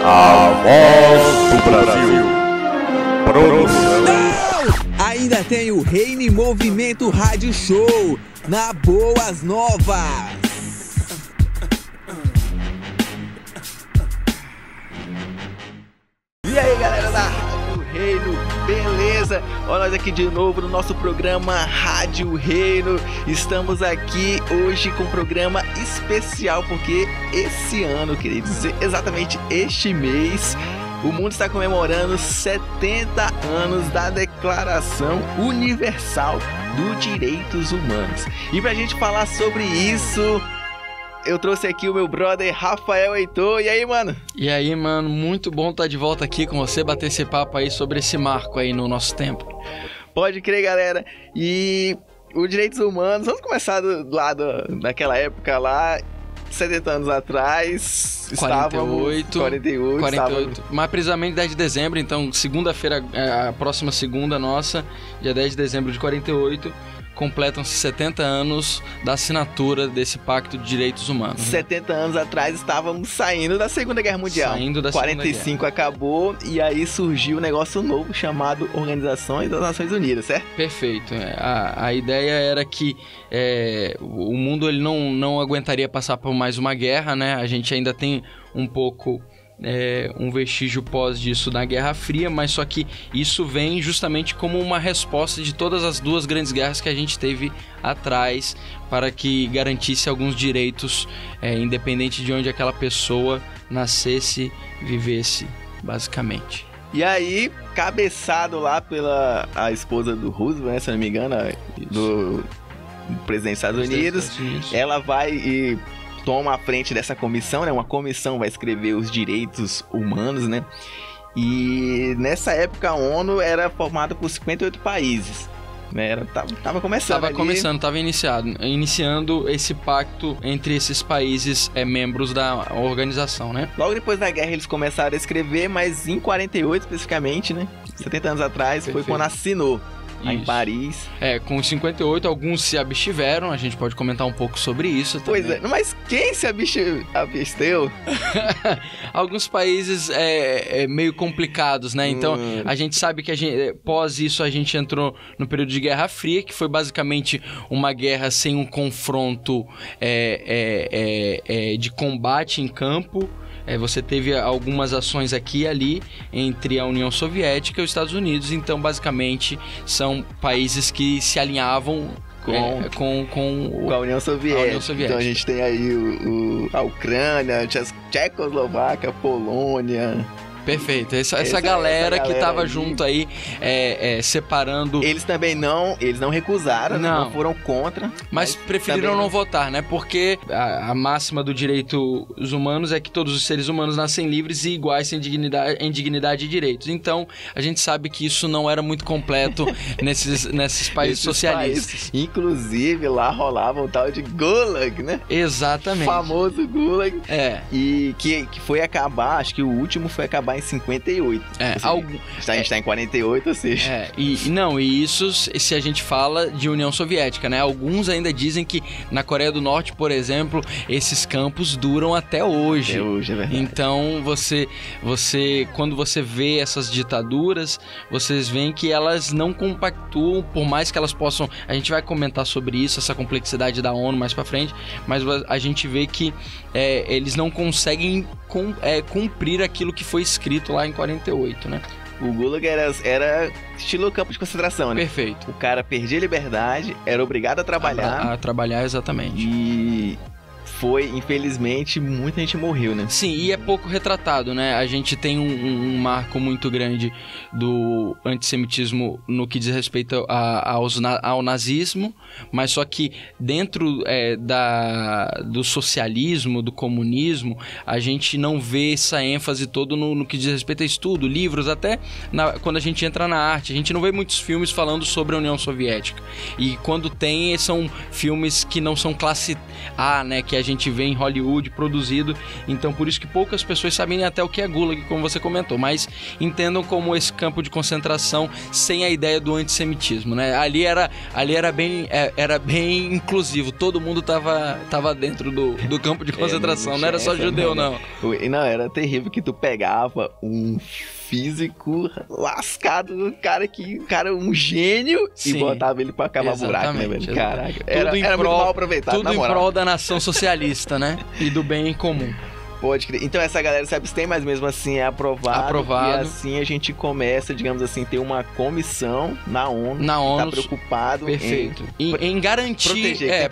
A voz do Brasil. Produção. Ainda tem o Reino Movimento Rádio Show na Boas Novas. E aí, galera da Rádio Reino, beleza? Olha nós aqui de novo no nosso programa Rádio Reino. Estamos aqui hoje com um programa especial porque esse ano, queridos, exatamente este mês, o mundo está comemorando 70 anos da Declaração Universal dos Direitos Humanos. E pra gente falar sobre isso, eu trouxe aqui o meu brother Rafael Heitor. E aí, mano? E aí, mano, muito bom estar de volta aqui com você, bater esse papo aí sobre esse marco aí no nosso tempo. Pode crer, galera. E os direitos humanos, vamos começar daquela época lá, 70 anos atrás, 48, estávamos... mais precisamente 10 de dezembro, então segunda-feira, a próxima segunda nossa, dia 10 de dezembro de 48, completam-se 70 anos da assinatura desse Pacto de Direitos Humanos. 70 anos atrás estávamos saindo da Segunda Guerra Mundial. Saindo da 45 Segunda Guerra. Acabou e aí surgiu um negócio novo chamado Organização das Nações Unidas, certo? Perfeito. A ideia era que o mundo ele não aguentaria passar por mais uma guerra, né? A gente ainda tem um pouco... um vestígio pós disso na Guerra Fria, mas só que isso vem justamente como uma resposta de todas as duas grandes guerras que a gente teve atrás, para que garantisse alguns direitos, independente de onde aquela pessoa nascesse, vivesse, basicamente. E aí, cabeçado lá pela a esposa do Roosevelt, né, se não me engano, do presidente dos Estados Unidos, ela vai e toma a frente dessa comissão, né? Uma comissão vai escrever os direitos humanos, né? E nessa época a ONU era formada por 58 países, né? Tava começando. Tava iniciando esse pacto entre esses países membros da organização, né? Logo depois da guerra eles começaram a escrever, mas em 48 especificamente, né? 70 anos atrás, Perfeito. Foi quando assinou. Lá em Paris. Com 58, alguns se abstiveram, a gente pode comentar um pouco sobre isso também. Pois é, mas quem se absteu? Alguns países meio complicados, né? Então, a gente sabe que pós isso a gente entrou no período de Guerra Fria, que foi basicamente uma guerra sem um confronto de combate em campo. Você teve algumas ações aqui e ali entre a União Soviética e os Estados Unidos, então basicamente são países que se alinhavam com a União Soviética. Então a gente tem aí a Ucrânia, Tchecoslováquia, Polônia... Perfeito, essa galera que tava aí junto aí, separando... Eles também não recusaram, não foram contra. Mas preferiram não votar, né? Porque a máxima do direitos humanos é que todos os seres humanos nascem livres e iguais em dignidade e direitos. Então, a gente sabe que isso não era muito completo nesses países socialistas. Inclusive, lá rolava um tal de Gulag, né? Exatamente. O famoso Gulag. E que foi acabar, acho que o último foi acabar em 58. A gente tá em 48, ou seja... E isso se a gente fala de União Soviética, né? Alguns ainda dizem que na Coreia do Norte, por exemplo, esses campos duram até hoje. Até hoje, é verdade. Então, quando você vê essas ditaduras, vocês veem que elas não compactuam, por mais que elas possam... A gente vai comentar sobre isso, essa complexidade da ONU mais pra frente, mas a gente vê que eles não conseguem cumprir aquilo que foi escrito lá em 48, né? O Gulag era estilo campo de concentração, né? Perfeito. O cara perdia a liberdade, era obrigado a trabalhar. A trabalhar, exatamente. E foi, infelizmente, muita gente morreu, né? Sim, e é pouco retratado, né? A gente tem um marco muito grande do antissemitismo no que diz respeito ao nazismo, mas só que dentro do socialismo, do comunismo, a gente não vê essa ênfase todo no que diz respeito a estudo, livros, até quando a gente entra na arte. A gente não vê muitos filmes falando sobre a União Soviética. E quando tem, são filmes que não são classe A, né? Que a gente vê em Hollywood produzido. Então, por isso que poucas pessoas sabem até o que é Gulag, como você comentou, mas entendam como esse campo de concentração sem a ideia do antissemitismo, né? Ali era bem inclusivo, todo mundo tava dentro do campo de concentração, não era só judeu, não. Não, era terrível que tu pegava um físico lascado, um gênio, Sim, e botava ele pra cavar buraco, né, velho? Caraca, era muito mal aproveitado, tudo em prol da nação socialista, né? E do bem comum. Pode crer. Então essa galera se abstém, mas mesmo assim é aprovado. E assim a gente começa, digamos assim, ter uma comissão na ONU. Tá preocupado em garantir, proteger,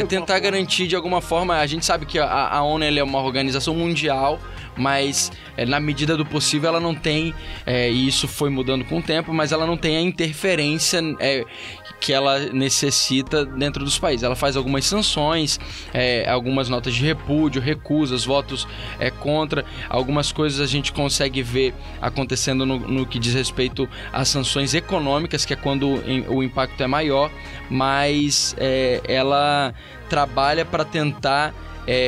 tentar garantir de alguma forma. A gente sabe que a ONU é uma organização mundial, mas na medida do possível ela não tem, e isso foi mudando com o tempo, mas ela não tem a interferência que ela necessita dentro dos países. Ela faz algumas sanções, algumas notas de repúdio, recusas, votos contra. Algumas coisas a gente consegue ver acontecendo no que diz respeito às sanções econômicas, que é quando o impacto é maior, mas ela trabalha para tentar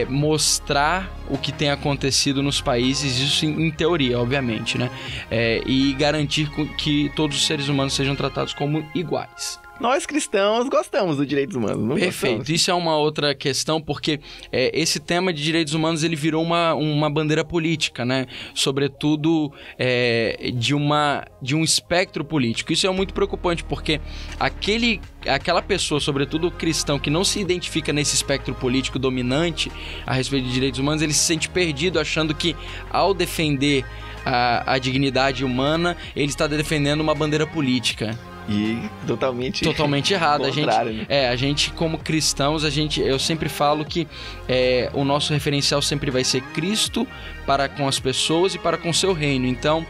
mostrar o que tem acontecido nos países, isso em teoria, obviamente, né? E garantir que todos os seres humanos sejam tratados como iguais. Nós cristãos gostamos dos direitos humanos, não Perfeito. Gostamos? Isso é uma outra questão, porque esse tema de direitos humanos ele virou uma bandeira política, né? Sobretudo de um espectro político. Isso é muito preocupante, porque aquela pessoa, sobretudo o cristão, que não se identifica nesse espectro político dominante a respeito de direitos humanos, ele se sente perdido, achando que ao defender a dignidade humana, ele está defendendo uma bandeira política. E totalmente errado. A gente como cristãos, eu sempre falo que o nosso referencial sempre vai ser Cristo para com as pessoas e para com o seu reino. Então,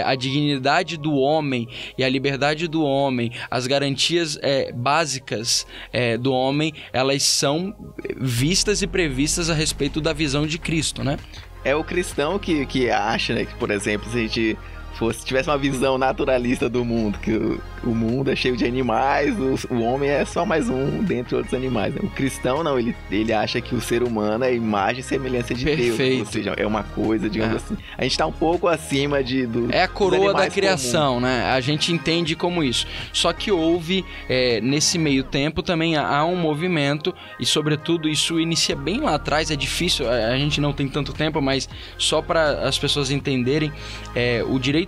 a dignidade do homem e a liberdade do homem, as garantias básicas do homem, elas são vistas e previstas a respeito da visão de Cristo, né? É o cristão que acha, né, que, por exemplo, se a gente tivesse uma visão naturalista do mundo, que o mundo é cheio de animais, o homem é só mais um dentre outros animais, né? O cristão não, ele acha que o ser humano é imagem e semelhança de Deus, ou seja, é uma coisa, digamos assim. A gente tá um pouco acima é a coroa da criação, né? A gente entende como isso. Só que houve, nesse meio tempo também há um movimento, e sobretudo isso inicia bem lá atrás, é difícil, a gente não tem tanto tempo, mas só para as pessoas entenderem, o direito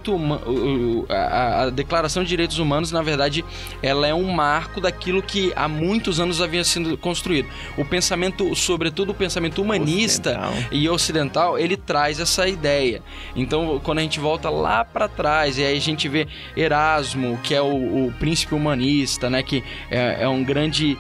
a Declaração de Direitos Humanos, na verdade, ela é um marco daquilo que há muitos anos havia sido construído. O pensamento, sobretudo o pensamento humanista e ocidental, ele traz essa ideia. Então, quando a gente volta lá para trás, e aí a gente vê Erasmo, que é o príncipe humanista, né, que é um grande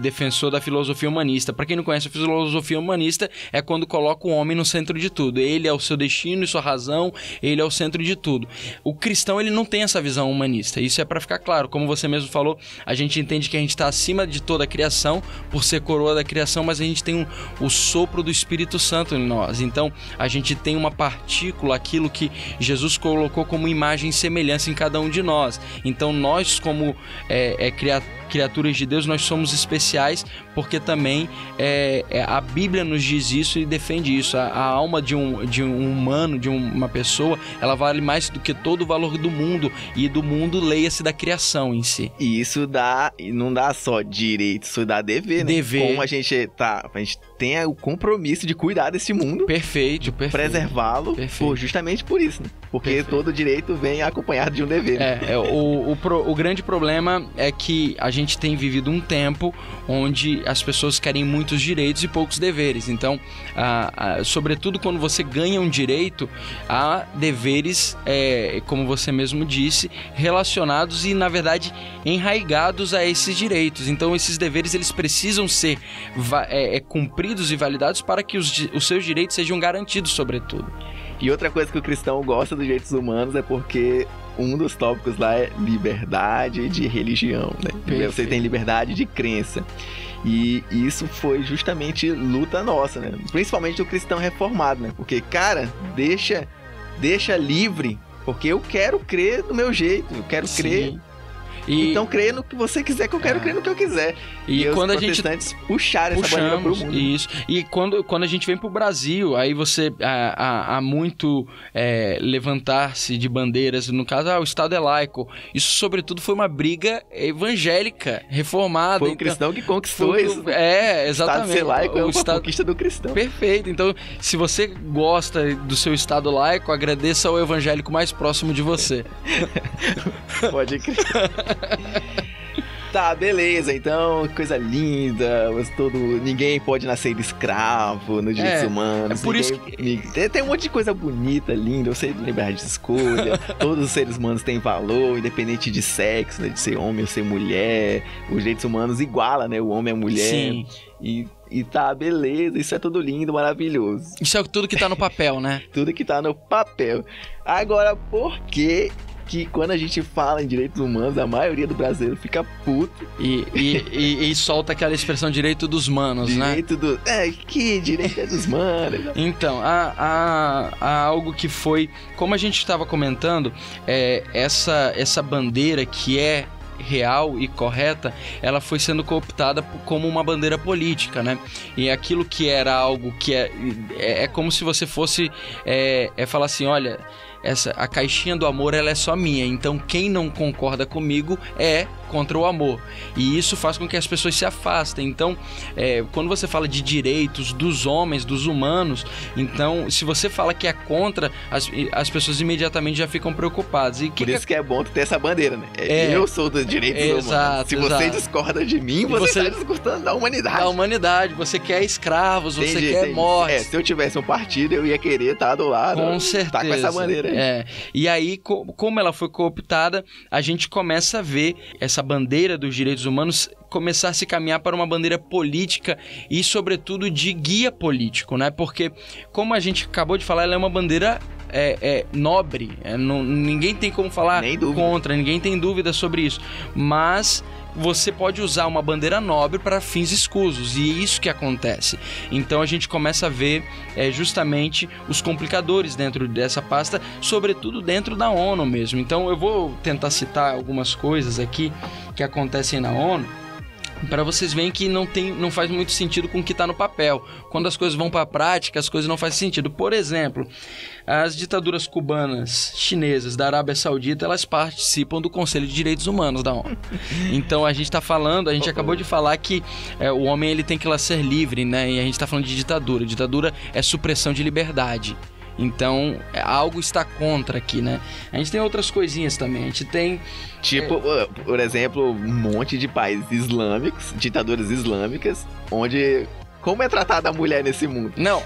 defensor da filosofia humanista. Para quem não conhece a filosofia humanista, é quando coloca o homem no centro de tudo. Ele é o seu destino e sua razão, ele é o centro de tudo. O cristão, ele não tem essa visão humanista. Isso é para ficar claro. Como você mesmo falou, a gente entende que a gente está acima de toda a criação, por ser coroa da criação, mas a gente tem o sopro do Espírito Santo em nós. Então, a gente tem uma partícula, aquilo que Jesus colocou como imagem e semelhança em cada um de nós. Então, nós, como criaturas de Deus, nós somos especiais, porque também a Bíblia nos diz isso e defende isso. A alma de um humano, de uma pessoa, ela vale mais do que todo o valor do mundo, e do mundo leia-se da criação em si. E isso não dá só direito, isso dá dever, né? Como a gente tem o compromisso de cuidar desse mundo. Perfeito. Preservá-lo, justamente por isso, né? Porque todo direito vem acompanhado de um dever. O grande problema é que a gente tem vivido um tempo onde as pessoas querem muitos direitos e poucos deveres. Então, sobretudo quando você ganha um direito, há deveres, como você mesmo disse, relacionados e, na verdade, enraigados a esses direitos. Então, esses deveres, eles precisam ser cumpridos e validados para que os seus direitos sejam garantidos, sobretudo. E outra coisa que o cristão gosta dos direitos humanos é porque um dos tópicos lá é liberdade de religião, né? Perfeito. Você tem liberdade de crença. E isso foi justamente luta nossa, né? Principalmente do cristão reformado, né? Porque, cara, deixa livre, porque eu quero crer do meu jeito, eu quero crer. Então creia no que você quiser, que eu quero crer no que eu quiser. E quando os a gente protestantes puxaram essa bandeira pro mundo. Isso. E quando a gente vem pro Brasil, aí você há muito levantar-se de bandeiras, no caso, o Estado é laico. Isso, sobretudo, foi uma briga evangélica, reformada. Foi um cristão que conquistou isso. Exatamente. O Estado ser laico é uma conquista do cristão. Perfeito. Então, se você gosta do seu Estado laico, agradeça ao evangélico mais próximo de você. Pode crer. Tá, beleza, então, coisa linda, ninguém pode nascer escravo nos direitos humanos. É por isso que... Tem um monte de coisa bonita, linda, você lembrar de escolha, todos os seres humanos têm valor, independente de sexo, né, de ser homem ou ser mulher, os direitos humanos igualam, né, o homem e a mulher. Sim. E tá, beleza, isso é tudo lindo, maravilhoso. Isso é tudo que tá no papel, né? Tudo que tá no papel. Agora, por que quando a gente fala em direitos humanos, a maioria do brasileiro fica puto? E solta aquela expressão direito dos manos, direito né? Que direito é dos manos? Então, há algo que foi... Como a gente estava comentando, essa bandeira que é real e correta, ela foi sendo cooptada como uma bandeira política, né? E aquilo que era algo que é como se você fosse falar assim, olha, a caixinha do amor, ela é só minha, então quem não concorda comigo é contra o amor, e isso faz com que as pessoas se afastem. Então, quando você fala de direitos dos homens, dos humanos, então, se você fala que é contra, as pessoas imediatamente já ficam preocupadas. Por isso que é bom ter essa bandeira, né? Eu sou dos direitos humanos. Se você discorda de mim, você está discordando da humanidade. Da humanidade, você quer escravos, você quer morte. Se eu tivesse um partido, eu ia querer estar do lado. Com certeza. Tá com essa bandeira aí. E aí, como ela foi cooptada, a gente começa a ver essa bandeira dos direitos humanos começar a se caminhar para uma bandeira política e, sobretudo, de guia político, né? Porque, como a gente acabou de falar, ela é uma bandeira nobre. Ninguém tem como falar contra, ninguém tem dúvida sobre isso. Mas você pode usar uma bandeira nobre para fins escusos, e é isso que acontece. Então a gente começa a ver justamente os complicadores dentro dessa pasta, sobretudo dentro da ONU mesmo. Então eu vou tentar citar algumas coisas aqui que acontecem na ONU, para vocês verem que não faz muito sentido com o que está no papel. Quando as coisas vão para a prática, as coisas não fazem sentido. Por exemplo, as ditaduras cubanas, chinesas, da Arábia Saudita, elas participam do Conselho de Direitos Humanos da ONU. Então a gente acabou de falar que o homem ele tem que lá ser livre, né? E a gente está falando de ditadura. Ditadura é supressão de liberdade. Então, algo está contra aqui, né? A gente tem outras coisinhas também. A gente tem... Tipo, por exemplo, um monte de países islâmicos, ditaduras islâmicas, onde... Como é tratada a mulher nesse mundo? Não,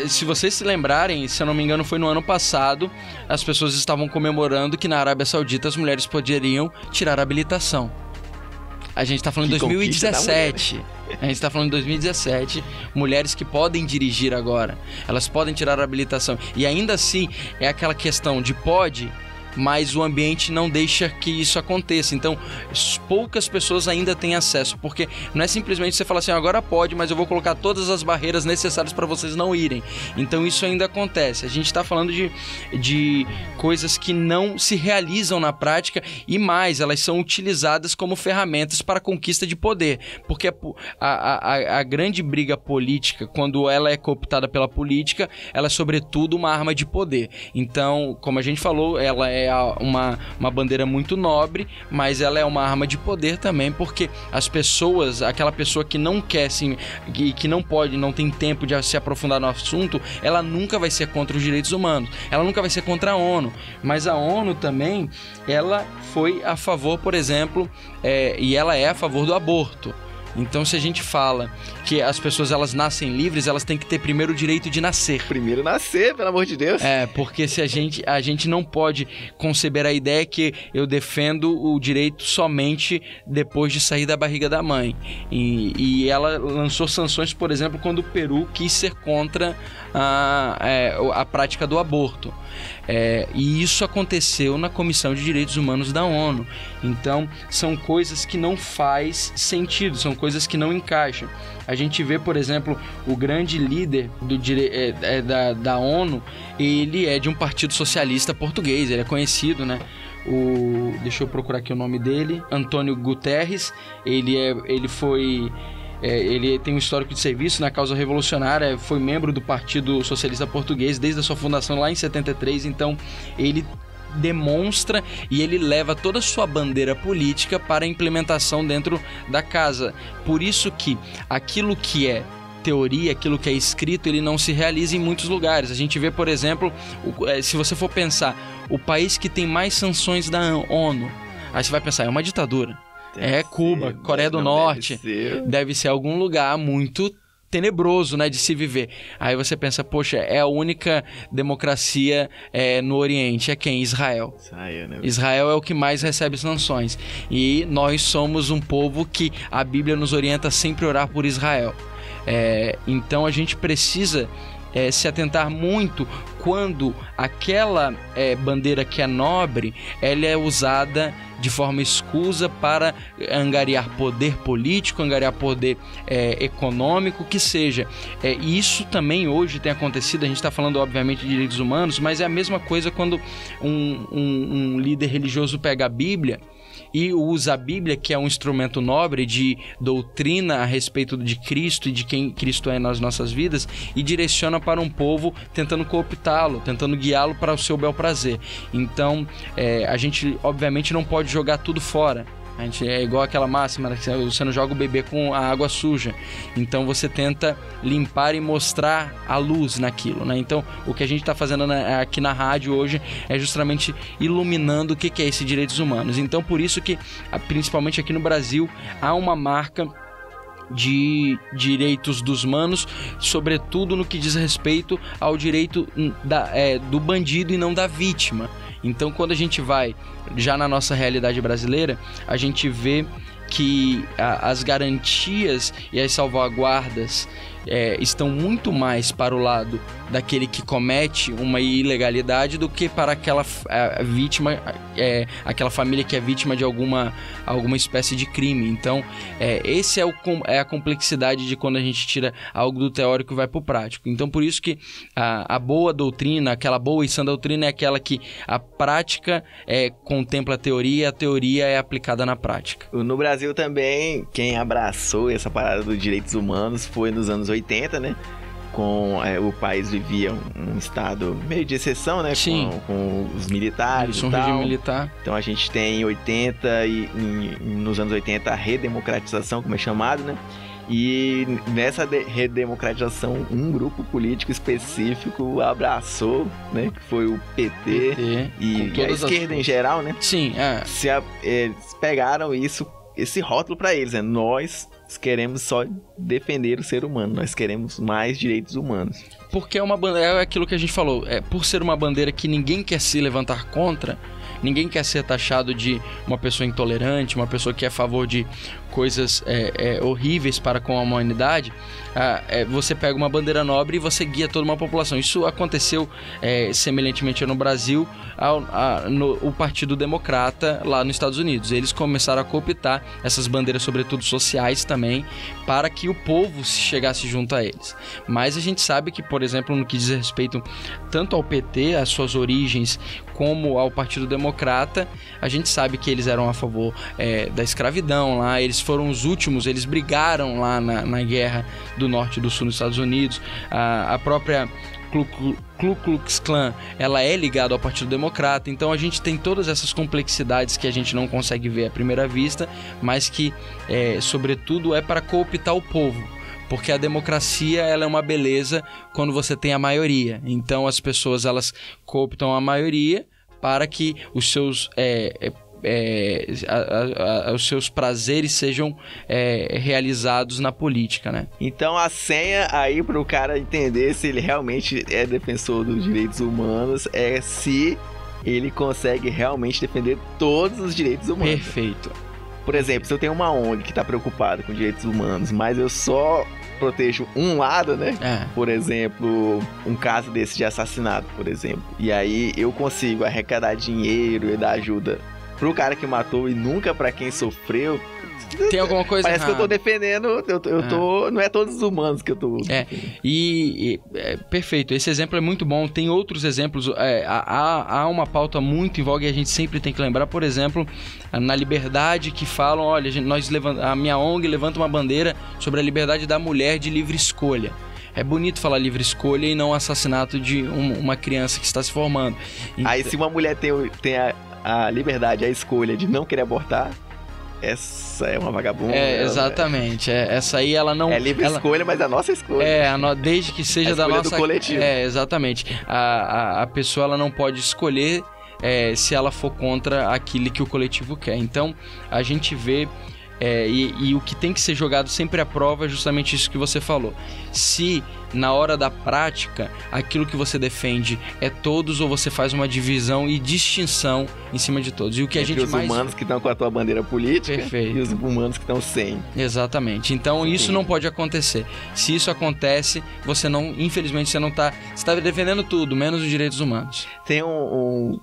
se vocês se lembrarem, se eu não me engano, foi no ano passado, as pessoas estavam comemorando que na Arábia Saudita as mulheres poderiam tirar a habilitação. A gente tá falando de 2017. A gente tá falando de 2017. Mulheres que podem dirigir agora. Elas podem tirar a habilitação. E ainda assim, é aquela questão de pode, mas o ambiente não deixa que isso aconteça. Então, poucas pessoas ainda têm acesso, porque não é simplesmente você falar assim, agora pode, mas eu vou colocar todas as barreiras necessárias para vocês não irem. Então, isso ainda acontece. A gente está falando de coisas que não se realizam na prática, e mais, elas são utilizadas como ferramentas para a conquista de poder, porque a grande briga política, quando ela é cooptada pela política, ela é sobretudo uma arma de poder. Então, como a gente falou, ela é uma bandeira muito nobre, mas ela é uma arma de poder também, porque as pessoas, aquela pessoa que não quer, assim, que não pode, não tem tempo de se aprofundar no assunto, ela nunca vai ser contra os direitos humanos, ela nunca vai ser contra a ONU, mas a ONU também, ela foi a favor, por exemplo, e ela é a favor do aborto. Então, se a gente fala que as pessoas elas nascem livres, elas têm que ter primeiro o direito de nascer. Primeiro nascer, pelo amor de Deus. Porque se a gente não pode conceber a ideia que eu defendo o direito somente depois de sair da barriga da mãe. E ela lançou sanções, por exemplo, quando o Peru quis ser contra a prática do aborto. E isso aconteceu na Comissão de Direitos Humanos da ONU. Então, são coisas que não faz sentido, são coisas que não encaixam. A gente vê, por exemplo, o grande líder da ONU, ele é de um partido socialista português, ele é conhecido, né, deixa eu procurar aqui o nome dele, Antônio Guterres. Ele tem um histórico de serviço na causa revolucionária, foi membro do Partido Socialista Português desde a sua fundação lá em 73, então ele demonstra e ele leva toda a sua bandeira política para a implementação dentro da casa. Por isso que aquilo que é teoria, aquilo que é escrito, ele não se realiza em muitos lugares. A gente vê, por exemplo, se você for pensar, o país que tem mais sanções da ONU, aí você vai pensar, é uma ditadura. É Cuba, Coreia do Norte. Deve ser algum lugar muito tenebroso, né, de se viver. Aí você pensa, poxa, é a única democracia no Oriente. É quem? Israel. Israel é o que mais recebe sanções. E nós somos um povo que a Bíblia nos orienta sempre a orar por Israel. Então a gente precisa se atentar muito quando aquela bandeira que é nobre, ela é usada de forma escusa para angariar poder político, angariar poder econômico, que seja. E isso também hoje tem acontecido. A gente está falando obviamente de direitos humanos, mas é a mesma coisa quando um líder religioso pega a Bíblia e usa a Bíblia, que é um instrumento nobre de doutrina a respeito de Cristo e de quem Cristo é nas nossas vidas, e direciona para um povo tentando cooptá-lo, tentando guiá-lo para o seu bel prazer. Então, a gente obviamente não pode jogar tudo fora. A gente é igual aquela máxima, né? Você não joga o bebê com a água suja. Então você tenta limpar e mostrar a luz naquilo, né? Então o que a gente está fazendo aqui na rádio hoje é justamente iluminando o que é esse direitos humanos. Então por isso que, principalmente aqui no Brasil, há uma marca de direitos dos humanos, sobretudo no que diz respeito ao direito do bandido e não da vítima. Então, quando a gente vai já na nossa realidade brasileira, a gente vê que as garantias e as salvaguardas estão muito mais para o lado daquele que comete uma ilegalidade do que para aquela vítima, aquela família que é vítima de alguma espécie de crime. Então, esse é a complexidade de quando a gente tira algo do teórico e vai para o prático. Então, por isso que a boa doutrina, aquela boa e sã doutrina, é aquela que a prática contempla a teoria é aplicada na prática. No Brasil também, quem abraçou essa parada dos direitos humanos foi nos anos 80, né? O país vivia um estado meio de exceção, né? Sim. Com os militares e tal. Regime militar. Então a gente tem em 80 e nos anos 80 a redemocratização, como é chamado, né? E nessa redemocratização, um grupo político específico abraçou, né? Que foi o PT e a esquerda em geral, né? Sim, eles pegaram esse rótulo para eles, né? Nós queremos só defender o ser humano, nós queremos mais direitos humanos. Porque é uma bandeira, é aquilo que a gente falou, por ser uma bandeira que ninguém quer se levantar contra, ninguém quer ser taxado de uma pessoa intolerante, uma pessoa que é a favor de coisas horríveis para com a humanidade. Você pega uma bandeira nobre e você guia toda uma população. Isso aconteceu semelhantemente no Brasil, o Partido Democrata lá nos Estados Unidos. Eles começaram a cooptar essas bandeiras, sobretudo sociais também, para que o povo chegasse junto a eles. Mas a gente sabe que, por exemplo, no que diz respeito tanto ao PT, às suas origens, como ao Partido Democrata, a gente sabe que eles eram a favor da escravidão lá. Eles foram os últimos, eles brigaram lá na guerra do Norte e do Sul nos Estados Unidos. A própria Ku Klux Klan, ela é ligada ao Partido Democrata. Então a gente tem todas essas complexidades que a gente não consegue ver à primeira vista, mas que sobretudo é para cooptar o povo, porque a democracia, ela é uma beleza quando você tem a maioria. Então as pessoas, elas cooptam a maioria para que os seus os seus prazeres sejam realizados na política, né? Então a senha aí para o cara entender se ele realmente é defensor dos direitos humanos é se ele consegue realmente defender todos os direitos humanos. Perfeito. Por exemplo, se eu tenho uma ONG que está preocupada com direitos humanos, mas eu só protejo um lado, né? Por exemplo, um caso desse de assassinato, por exemplo. E aí eu consigo arrecadar dinheiro e dar ajuda pro cara que matou e nunca pra quem sofreu. Tem alguma coisa Parece errada. que eu tô defendendo, eu tô... Não é todos os humanos que eu tô... Perfeito, esse exemplo é muito bom. Tem outros exemplos, há uma pauta muito em voga e a gente sempre tem que lembrar, por exemplo, na liberdade, que falam, olha, a minha ONG levanta uma bandeira sobre a liberdade da mulher de livre escolha. É bonito falar livre escolha e não assassinato de uma criança que está se formando. Aí se uma mulher tem a liberdade, a escolha de não querer abortar, essa é uma vagabunda. Exatamente. Essa aí ela não... É livre escolha, mas é a nossa escolha. Desde que seja da nossa... do coletivo. Exatamente. A pessoa ela não pode escolher se ela for contra aquilo que o coletivo quer. Então, a gente vê... E o que tem que ser jogado sempre à prova é justamente isso que você falou. Se na hora da prática aquilo que você defende é todos, ou você faz uma divisão e distinção em cima de todos. E o que a gente os humanos que estão com a tua bandeira política. Perfeito. E os humanos que estão sem. Exatamente. Então isso não pode acontecer. Se isso acontece, você não, infelizmente, você está defendendo tudo, menos os direitos humanos. Tem um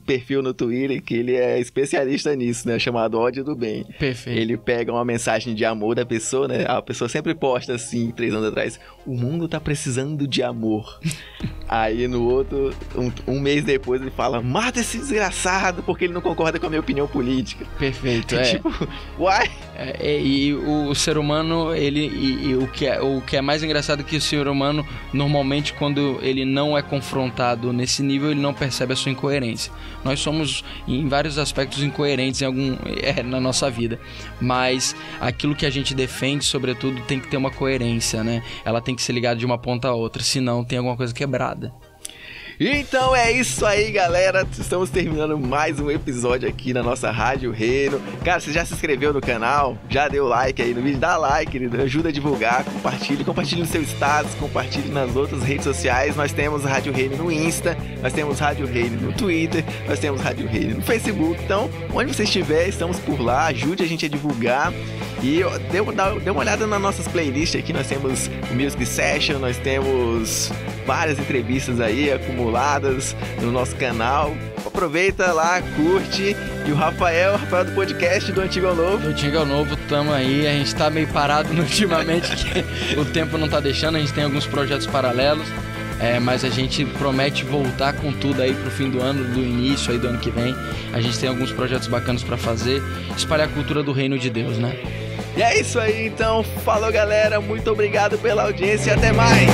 perfil no Twitter que ele é especialista nisso, né? Chamado Ódio do Bem. Perfeito. Ele pega uma mensagem de amor da pessoa, né? A pessoa sempre posta assim, 3 anos atrás: o mundo tá precisando de amor. Aí no outro, um mês depois, ele fala: mata esse desgraçado porque ele não concorda com a minha opinião política. Perfeito. Tipo, uai? E o ser humano, o que é mais engraçado é que o ser humano, normalmente, quando ele não é confrontado nesse nível, ele não percebe a sua incoerência. Nós somos, em vários aspectos, incoerentes na nossa vida. Mas aquilo que a gente defende, sobretudo, tem que ter uma coerência, né? Ela tem que ser ligada de uma ponta a outra, senão tem alguma coisa quebrada. Então é isso aí, galera. Estamos terminando mais um episódio aqui na nossa Rádio Reino. Cara, você já se inscreveu no canal? Já deu like aí no vídeo? Dá like, ajuda a divulgar, compartilhe no seu status, compartilhe nas outras redes sociais. Nós temos Rádio Reino no Insta, nós temos Rádio Reino no Twitter, nós temos Rádio Reino no Facebook. Então, onde você estiver, estamos por lá. Ajude a gente a divulgar. E dê uma olhada nas nossas playlists aqui. Nós temos Music Session, nós temos várias entrevistas aí acumuladas no nosso canal. Aproveita lá, curte. E o Rafael do podcast do Antigo ao Novo. Do Antigo ao Novo, tamo aí. A gente tá meio parado ultimamente, que o tempo não tá deixando. A gente tem alguns projetos paralelos. Mas a gente promete voltar com tudo aí pro fim do ano, do início aí do ano que vem. A gente tem alguns projetos bacanas pra fazer, espalhar a cultura do reino de Deus, né? E é isso aí, então. Falou, galera. Muito obrigado pela audiência e até mais.